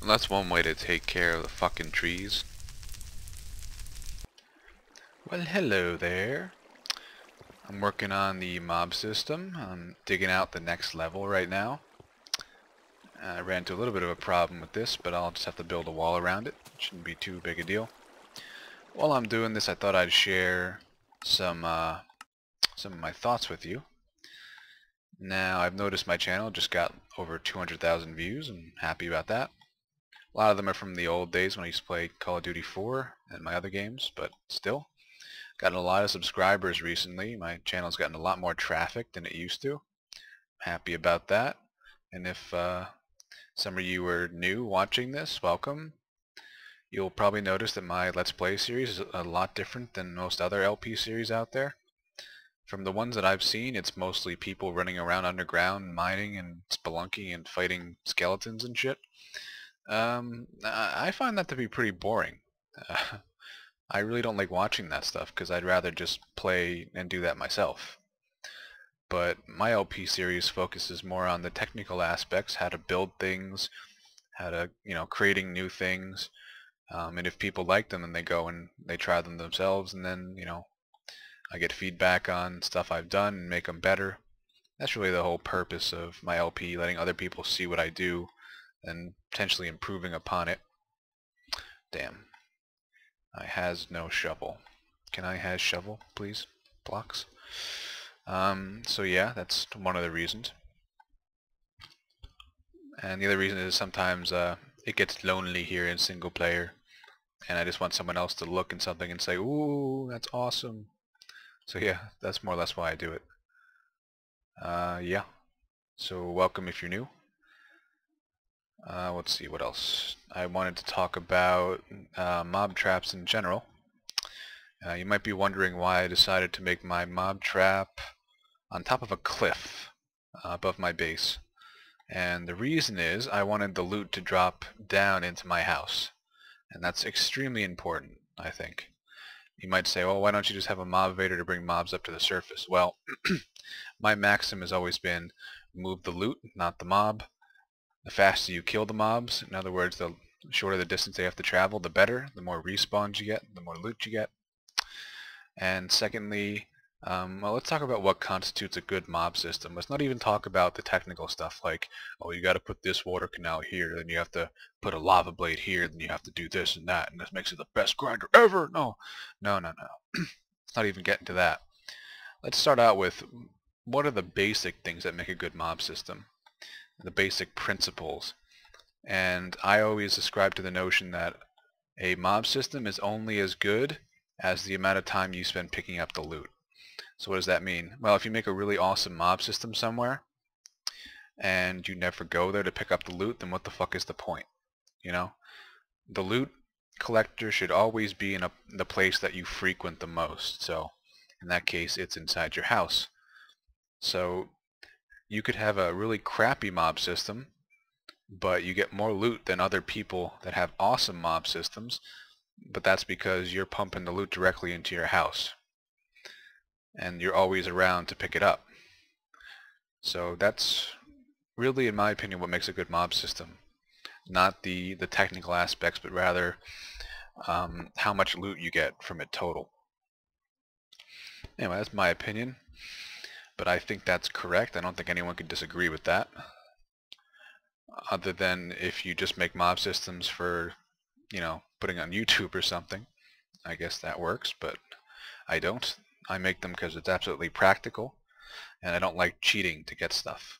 That's one way to take care of the fucking trees. Well, hello there. I'm working on the mob system. I'm digging out the next level right now. I ran into a little bit of a problem with this, but I'll just have to build a wall around it. Shouldn't be too big a deal. While I'm doing this, I thought I'd share some of my thoughts with you. Now, I've noticed my channel just got over 200,000 views. I'm happy about that. A lot of them are from the old days when I used to play Call of Duty 4 and my other games, but still. Gotten a lot of subscribers recently. My channel's gotten a lot more traffic than it used to. Happy about that. And if some of you are new watching this, welcome. You'll probably notice that my Let's Play series is a lot different than most other LP series out there. From the ones that I've seen, it's mostly people running around underground, mining and spelunking and fighting skeletons and shit. I find that to be pretty boring. I really don't like watching that stuff because I'd rather just play and do that myself. But my LP series focuses more on the technical aspects, how to build things, how to, creating new things. And if people like them, then they go and they try them themselves, and then, I get feedback on stuff I've done and make them better. That's really the whole purpose of my LP, letting other people see what I do and potentially improving upon it. Damn. I has no shovel. Can I has shovel, please? Blocks. So yeah, that's one of the reasons. And the other reason is sometimes it gets lonely here in single player, and I just want someone else to look at something and say, "Ooh, that's awesome." So yeah, that's more or less why I do it. Yeah. So welcome if you're new. Let's see, what else? I wanted to talk about mob traps in general. You might be wondering why I decided to make my mob trap on top of a cliff above my base. And the reason is I wanted the loot to drop down into my house. And that's extremely important, I think. You might say, well, why don't you just have a mob evader to bring mobs up to the surface? Well, my maxim has always been move the loot, not the mob. The faster you kill the mobs, in other words, the shorter the distance they have to travel, the better. The more respawns you get, the more loot you get. And secondly, well, let's talk about what constitutes a good mob system. Let's not even talk about the technical stuff like, oh, you got to put this water canal here, then you have to put a lava blade here, then you have to do this and that, and this makes it the best grinder ever. No. Let's not even get into that. Let's start out with what are the basic things that make a good mob system, the basic principles. And I always ascribe to the notion that a mob system is only as good as the amount of time you spend picking up the loot. So what does that mean? Well, if you make a really awesome mob system somewhere and you never go there to pick up the loot, then what the fuck is the point? The loot collector should always be in the place that you frequent the most. So in that case, it's inside your house. So you could have a really crappy mob system, but you get more loot than other people that have awesome mob systems, but that's because you're pumping the loot directly into your house and you're always around to pick it up. So that's really, in my opinion, what makes a good mob system. Not the technical aspects, but rather how much loot you get from it total. Anyway, that's my opinion, but I think that's correct. I don't think anyone could disagree with that. Other than if you just make mob systems for, putting on YouTube or something. I guess that works, but I don't. I make them because it's absolutely practical, and I don't like cheating to get stuff.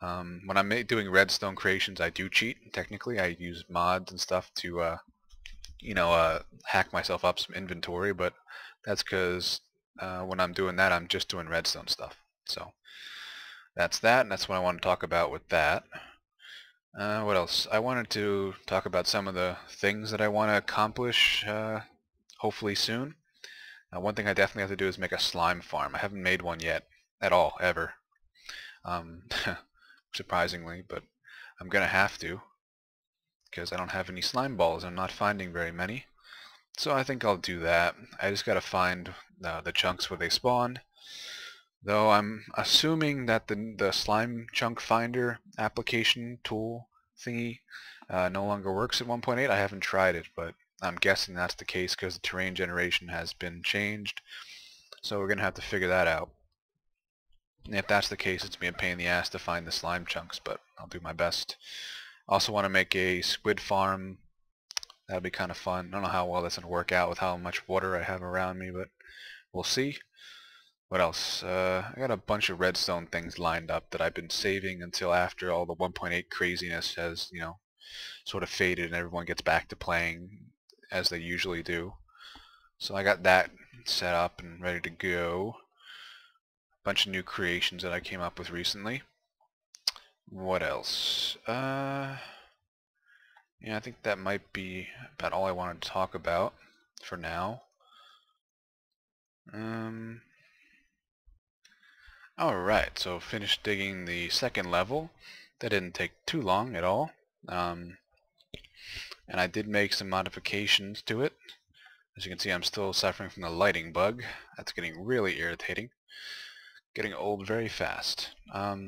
When I'm doing redstone creations, I do cheat. Technically, I use mods and stuff to, hack myself up some inventory, but that's because when I'm doing that, I'm just doing redstone stuff. So that's that, and that's what I want to talk about with that. What else? I wanted to talk about some of the things that I want to accomplish, hopefully soon. One thing I definitely have to do is make a slime farm. I haven't made one yet, at all, ever. Surprisingly, but I'm gonna have to, because I don't have any slime balls. I'm not finding very many. So I think I'll do that. I just gotta find the chunks where they spawn. Though I'm assuming that the slime chunk finder application tool thingy no longer works at 1.8. I haven't tried it, but I'm guessing that's the case because the terrain generation has been changed. So we're going to have to figure that out. And if that's the case, it's going to be a pain in the ass to find the slime chunks, but I'll do my best. Also want to make a squid farm. That'll be kind of fun. I don't know how well that's going to work out with how much water I have around me, but we'll see. What else? I got a bunch of redstone things lined up that I've been saving until after all the 1.8 craziness has, you know, sort of faded and everyone gets back to playing as they usually do. So I got that set up and ready to go. A bunch of new creations that I came up with recently. What else? Yeah, I think that might be about all I wanted to talk about for now. Alright, so finished digging the second level. That didn't take too long at all. And I did make some modifications to it. As you can see, I'm still suffering from the lighting bug. That's getting really irritating. Getting old very fast.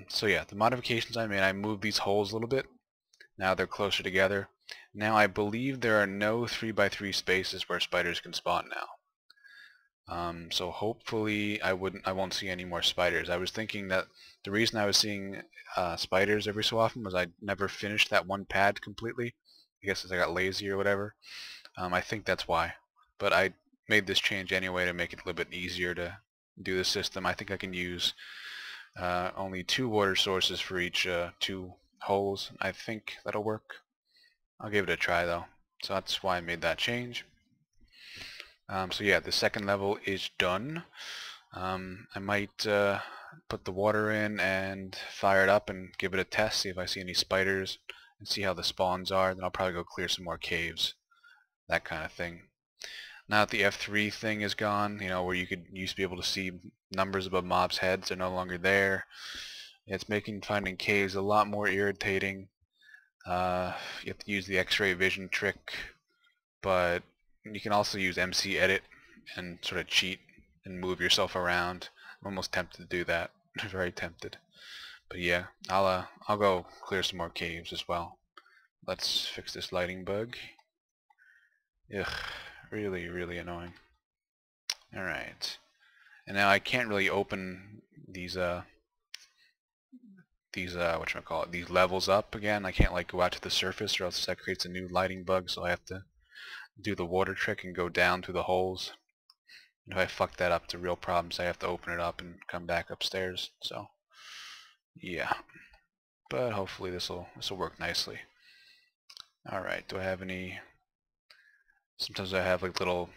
So yeah, the modifications I made, I moved these holes a little bit. Now they're closer together. Now I believe there are no 3x3 spaces where spiders can spawn now. So hopefully I won't see any more spiders. I was thinking that the reason I was seeing spiders every so often was I never finished that one pad completely. I guess as I got lazy or whatever. I think that's why. But I made this change anyway to make it a little bit easier to do the system. I think I can use only 2 water sources for each 2 holes. I think that'll work. I'll give it a try though. So that's why I made that change. So yeah, the second level is done. I might put the water in and fire it up and give it a test, see if I see any spiders and see how the spawns are. Then I'll probably go clear some more caves, that kind of thing. Now that the F3 thing is gone, you know, where you used to be able to see numbers above mobs' heads, they're no longer there. It's making finding caves a lot more irritating. You have to use the X-ray vision trick, but you can also use MC Edit and sort of cheat and move yourself around. I'm almost tempted to do that. Very tempted. But yeah, I'll go clear some more caves as well. Let's fix this lighting bug. Ugh, really, really annoying. Alright. And now I can't really open these whatchamacallit, these levels up again. I can't like go out to the surface or else that creates a new lighting bug, so I have to do the water trick and go down through the holes. If I fuck that up, it's a real problem, so I have to open it up and come back upstairs. So yeah, but hopefully this will work nicely. Alright, do I have any... Sometimes I have like little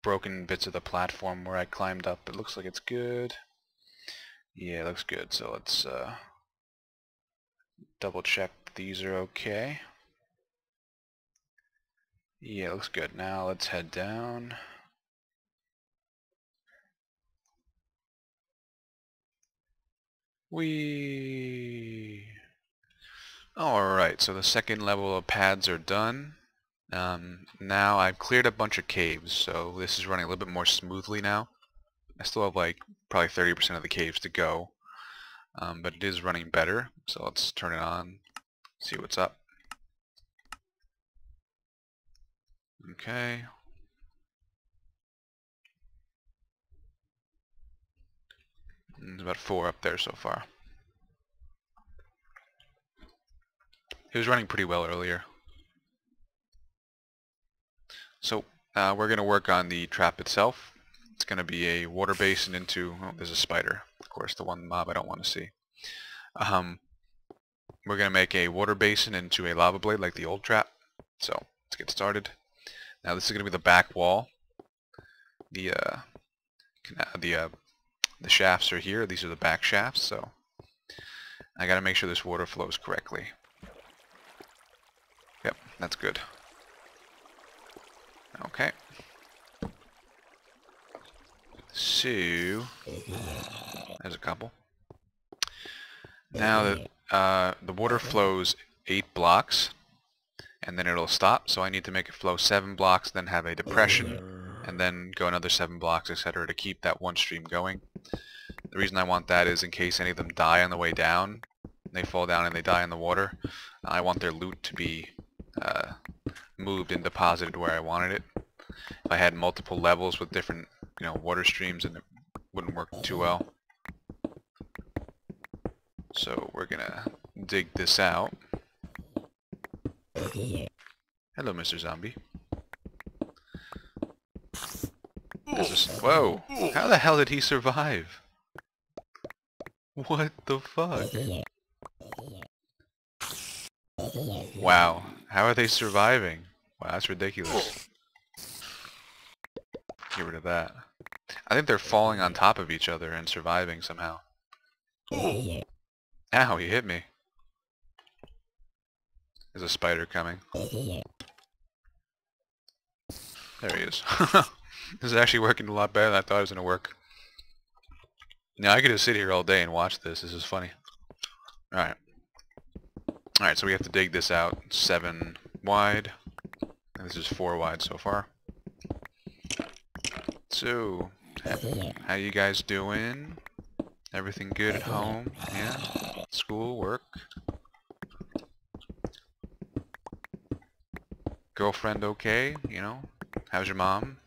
broken bits of the platform where I climbed up. It looks like it's good. Yeah, it looks good, so let's double check these are okay. Yeah, it looks good. Now let's head down. Whee! Alright, so the second level of pads are done. Now I've cleared a bunch of caves, so this is running a little bit more smoothly now. I still have like probably 30% of the caves to go, but it is running better, so let's turn it on, see what's up. Okay. There's about 4 up there so far. It was running pretty well earlier. So we're going to work on the trap itself. It's going to be a water basin into... Oh, there's a spider. Of course, the one mob I don't want to see. We're going to make a water basin into a lava blade like the old trap. So let's get started. Now this is going to be the back wall. The shafts are here. These are the back shafts. So I got to make sure this water flows correctly. Yep, that's good. Okay. So there's a couple. Now that the water flows 8 blocks, and then it'll stop. So I need to make it flow 7 blocks, then have a depression, and then go another 7 blocks, etc., to keep that one stream going. The reason I want that is in case any of them die on the way down, they fall down and they die in the water. I want their loot to be moved and deposited where I wanted it. If I had multiple levels with different, water streams, and it wouldn't work too well. So we're gonna dig this out. Hello, Mr. Zombie. Whoa! How the hell did he survive? What the fuck? Wow. How are they surviving? Wow, that's ridiculous. Get rid of that. I think they're falling on top of each other and surviving somehow. Ow, he hit me. There's a spider coming. There he is. This is actually working a lot better than I thought it was going to work. Now I could just sit here all day and watch this. This is funny. Alright. Alright, so we have to dig this out 7 wide. And this is 4 wide so far. So, how you guys doing? Everything good at home? Yeah? School, work? Girlfriend okay? How's your mom?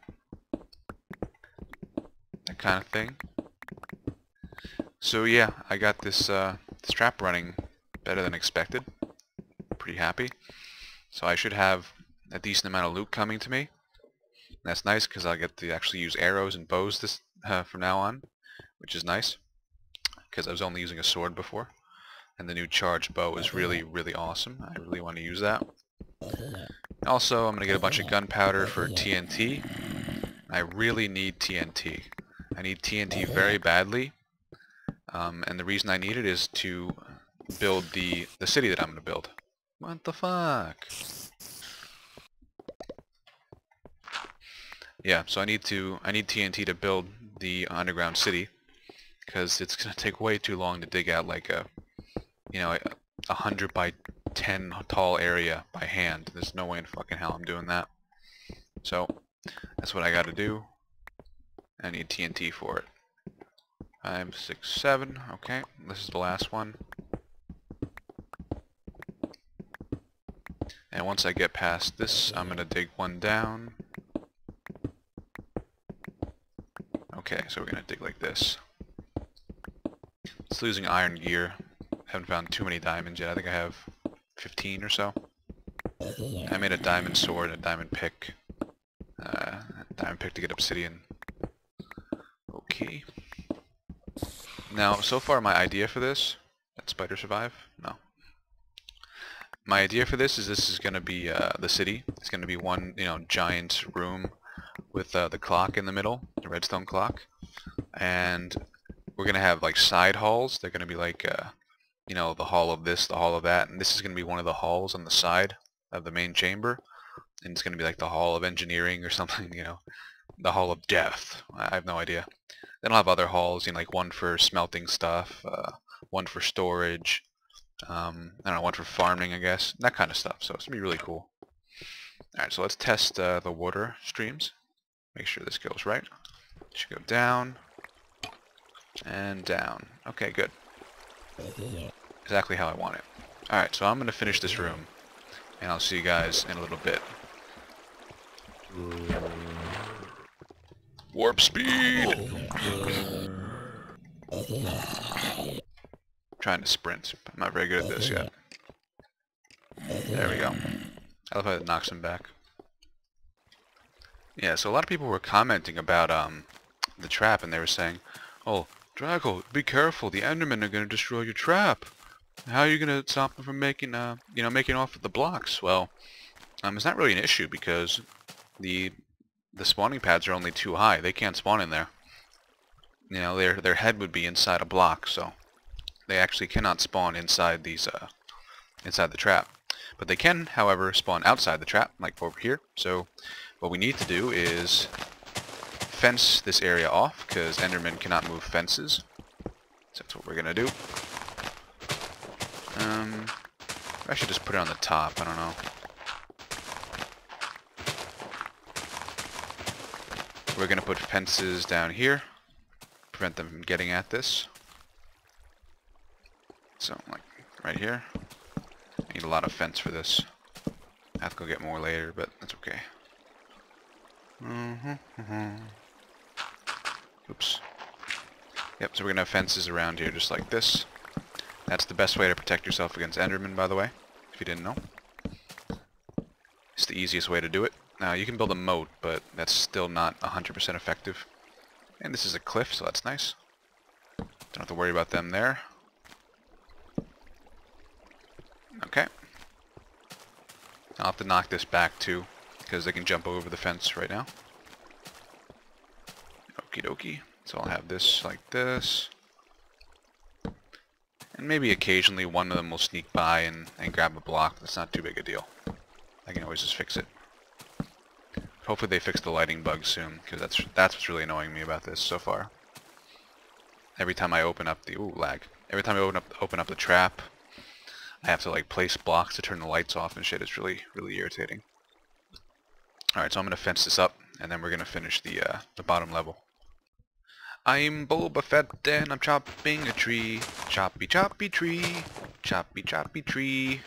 That kind of thing. So yeah, I got this trap running better than expected. Pretty happy. So I should have a decent amount of loot coming to me. That's nice because I'll get to actually use arrows and bows this from now on, which is nice because I was only using a sword before, and the new charged bow is really, really awesome. I really want to use that. Also, I'm gonna get a bunch of gunpowder for TNT. I really need TNT. I need TNT very badly, and the reason I need it is to build the city that I'm gonna build. What the fuck? Yeah, so I need TNT to build the underground city, because it's gonna take way too long to dig out like a 100 by 10 tall area by hand. There's no way in fucking hell I'm doing that. So that's what I gotta do. I need TNT for it. 5, 6, 7. Okay, this is the last one. And once I get past this, I'm gonna dig one down. Okay, so we're gonna dig like this. It's losing iron gear. Haven't found too many diamonds yet. I think I have 15 or so. I made a diamond sword and a diamond pick. Diamond pick to get obsidian. Okay. Now, so far my idea for this... Did spider survive? No. My idea for this is going to be the city. It's going to be one, giant room with the clock in the middle, the redstone clock. And we're going to have like side halls. They're going to be like, the hall of this, the hall of that. And this is going to be one of the halls on the side of the main chamber. And it's going to be like the hall of engineering or something, the hall of death. I have no idea. Then I'll have other halls, like one for smelting stuff, one for storage, I don't know, one for farming, I guess, that kind of stuff. So it's going to be really cool. Alright, so let's test the water streams. Make sure this goes right. It should go down and down. Okay, good. Exactly how I want it. Alright, so I'm going to finish this room, and I'll see you guys in a little bit. Warp speed! Trying to sprint. I'm not very good at this yet. There we go. I love how it knocks him back. Yeah, so a lot of people were commenting about the trap, and they were saying, "Oh, Drago, be careful. The Endermen are going to destroy your trap. How are you going to stop them from making, making off with the blocks?" Well, it's not really an issue because the spawning pads are only too high. They can't spawn in there. Their head would be inside a block, so they actually cannot spawn inside these inside the trap. But they can, however, spawn outside the trap, like over here. So what we need to do is fence this area off, because Endermen cannot move fences. So that's what we're gonna do. I should just put it on the top. I don't know. We're going to put fences down here, prevent them from getting at this. So, like, right here. Need a lot of fence for this. I have to go get more later, but that's okay. Oops. Yep, so we're gonna have fences around here just like this. That's the best way to protect yourself against Endermen, by the way, if you didn't know. It's the easiest way to do it. Now, you can build a moat, but that's still not 100% effective. And this is a cliff, so that's nice. Don't have to worry about them there. Okay. I'll have to knock this back too, because they can jump over the fence right now. Okie dokie. So I'll have this like this. And maybe occasionally one of them will sneak by and grab a block. That's not too big a deal. I can always just fix it. Hopefully they fix the lighting bug soon, because that's what's really annoying me about this so far. Every time I open up the lag. Every time I open up the trap, I have to like place blocks to turn the lights off and shit. It's really irritating. All right, so I'm gonna fence this up, and then we're gonna finish the bottom level. I'm Boba Fett and I'm chopping a tree. Choppy choppy tree. Choppy choppy tree.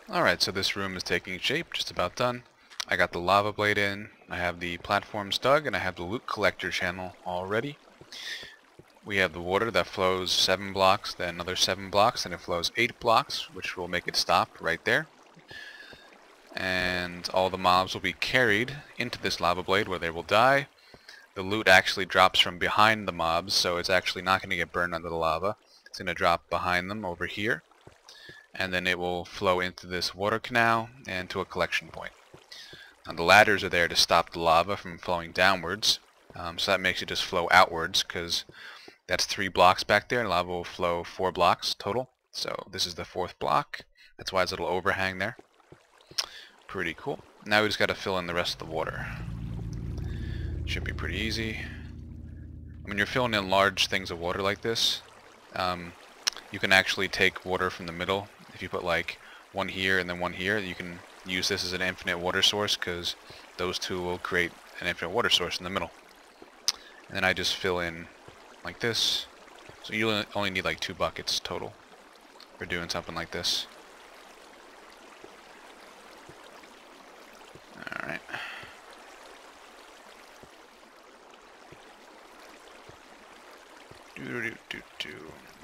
Alright, so this room is taking shape, just about done. I got the lava blade in, I have the platforms dug, and I have the loot collector channel all ready. We have the water that flows 7 blocks, then another 7 blocks, and it flows 8 blocks, which will make it stop right there. And all the mobs will be carried into this lava blade where they will die. The loot actually drops from behind the mobs, so it's actually not going to get burned under the lava. It's going to drop behind them over here. And then it will flow into this water canal and to a collection point. Now the ladders are there to stop the lava from flowing downwards, so that makes it just flow outwards, because that's 3 blocks back there, and lava will flow 4 blocks total. So this is the 4th block. That's why it's a little overhang there. Pretty cool. Now we just got to fill in the rest of the water. Should be pretty easy. When you're filling in large things of water like this, you can actually take water from the middle. If you put like one here and then one here, you can use this as an infinite water source, because those two will create an infinite water source in the middle. And then I just fill in like this. So you only need like 2 buckets total for doing something like this. Alright.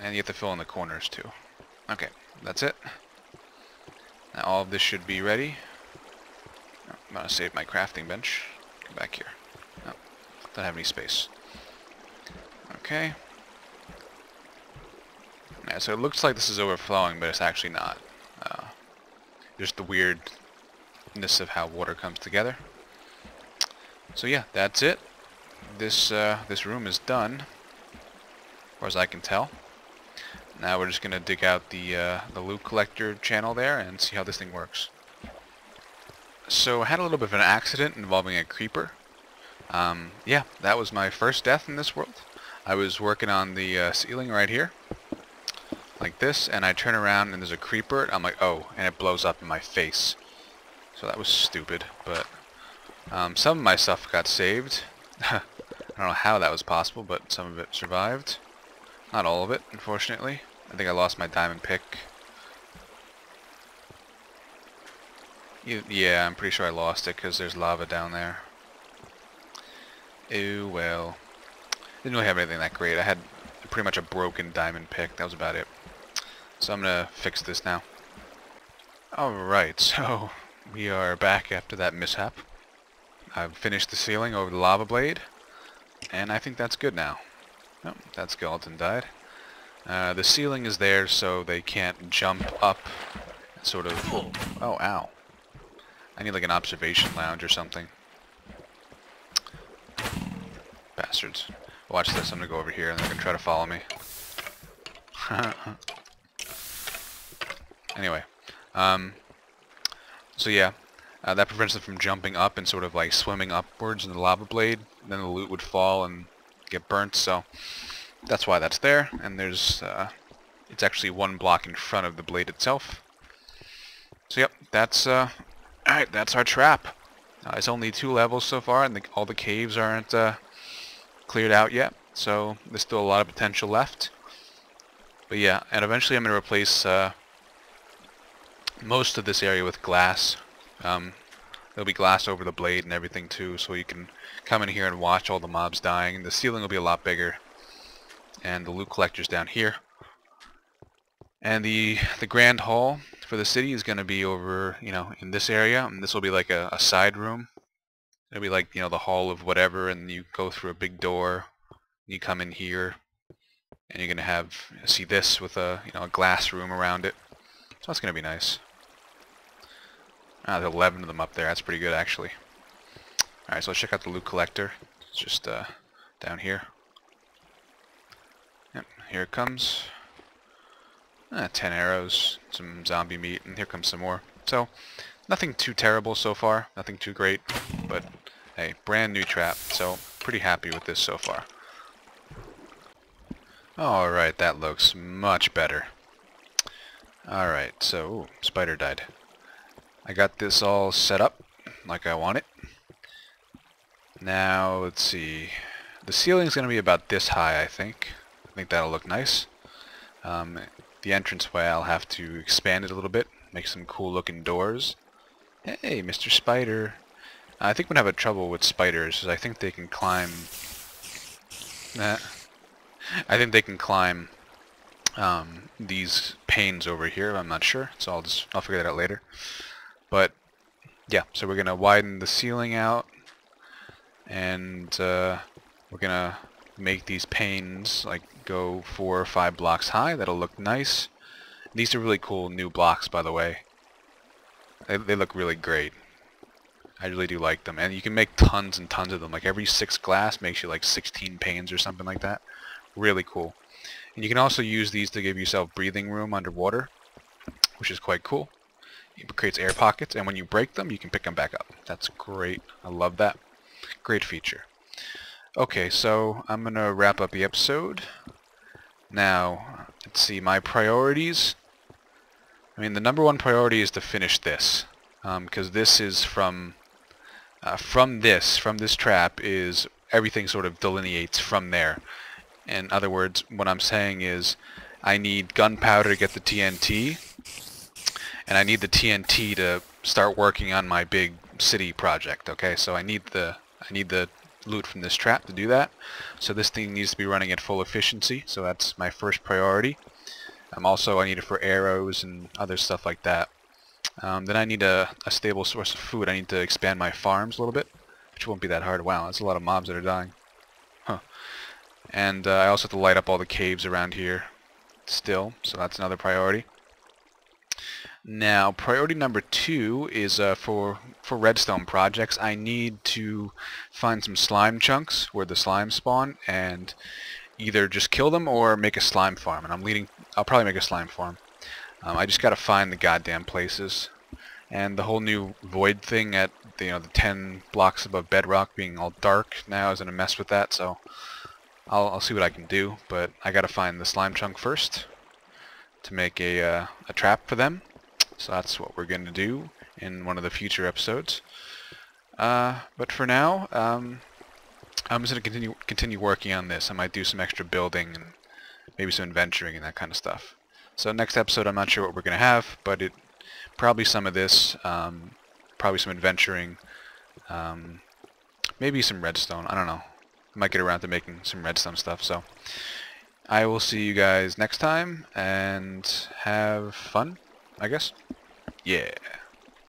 And you have to fill in the corners too. Okay, that's it. Now all of this should be ready. Oh, I'm gonna save my crafting bench. Come back here. Oh, don't have any space. Okay. Yeah, so it looks like this is overflowing, but it's actually not. Just the weirdness of how water comes together. So yeah, that's it. This room is done, as far as I can tell. Now we're just gonna dig out the loot collector channel there and see how this thing works. So I had a little bit of an accident involving a creeper. Yeah, that was my first death in this world. I was working on the ceiling right here, like this, and I turn around and there's a creeper. I'm like, oh, and it blows up in my face. So that was stupid, but some of my stuff got saved. I don't know how that was possible, but some of it survived. Not all of it, unfortunately. I think I lost my diamond pick. Yeah, I'm pretty sure I lost it because there's lava down there. Ew, well. Didn't really have anything that great. I had pretty much a broken diamond pick. That was about it. So I'm gonna fix this now. Alright, so we are back after that mishap. I've finished the ceiling over the lava blade, and I think that's good now. Oh, that skeleton died. The ceiling is there so they can't jump up, sort of. Oh, ow. I need like an observation lounge or something. Bastards. Watch this, I'm gonna go over here and they're gonna try to follow me. Anyway, so yeah, that prevents them from jumping up and sort of like swimming upwards in the lava blade. Then the loot would fall and get burnt, so that's why that's there. And there's, it's actually 1 block in front of the blade itself. So yep, that's, alright, that's our trap. It's only 2 levels so far, and all the caves aren't, cleared out yet, so there's still a lot of potential left. But yeah, and eventually I'm going to replace most of this area with glass. There'll be glass over the blade and everything too, so you can come in here and watch all the mobs dying. And the ceiling will be a lot bigger. And the loot collector's down here. And the grand hall for the city is going to be over, in this area. And this will be like a side room. It'll be like, the hall of whatever, and you go through a big door. You come in here, and you're going to see this with a glass room around it. So that's going to be nice. There's 11 of them up there. That's pretty good, actually. Alright, so let's check out the loot collector. It's just down here. Yep, here it comes. 10 arrows, some zombie meat, and here comes some more. So, nothing too terrible so far. Nothing too great, but hey, brand new trap. So, pretty happy with this so far. Alright, that looks much better. Alright, so, ooh, spider died. I got this all set up like I want it. Now, let's see. The ceiling's going to be about this high, I think. I think that'll look nice. The entranceway, I'll have to expand it a little bit, make some cool looking doors. Hey, Mr. Spider. I think we're going to have trouble with spiders, because I think they can climb... I think they can climb these panes over here. I'm not sure, so I'll figure that out later. But yeah, so we're gonna widen the ceiling out, and we're gonna make these panes like go 4 or 5 blocks high. That'll look nice. These are really cool new blocks, by the way. They look really great. I really do like them, and you can make tons and tons of them. Like every 6 glass makes you like 16 panes or something like that. Really cool. And you can also use these to give yourself breathing room underwater, which is quite cool. It creates air pockets, and when you break them, you can pick them back up. That's great. I love that. Great feature. Okay, so I'm going to wrap up the episode. Now, let's see, my priorities. I mean, the number one priority is to finish this, because this is from this trap is everything sort of delineates from there. In other words, what I'm saying is I need gunpowder to get the TNT, and I need the TNT to start working on my big city project. Okay, so I need the loot from this trap to do that. So this thing needs to be running at full efficiency. So that's my first priority. Also, I need it for arrows and other stuff like that. Then I need a stable source of food. I need to expand my farms a little bit, which won't be that hard. Wow, that's a lot of mobs that are dying. Huh. And I also have to light up all the caves around here still, so that's another priority. Now, priority number 2 is for redstone projects. I need to find some slime chunks where the slimes spawn and either just kill them or make a slime farm. And I'll probably make a slime farm. I just gotta find the goddamn places. And the whole new void thing at the 10 blocks above bedrock being all dark now is gonna mess with that. So I'll see what I can do. But I gotta find the slime chunk first to make a trap for them. So that's what we're going to do in one of the future episodes. But for now, I'm just going to continue working on this. I might do some extra building and maybe some adventuring and that kind of stuff. So next episode, I'm not sure what we're going to have, but probably some of this, probably some adventuring, maybe some redstone. I don't know. I might get around to making some redstone stuff. So I will see you guys next time and have fun, I guess. Yeah.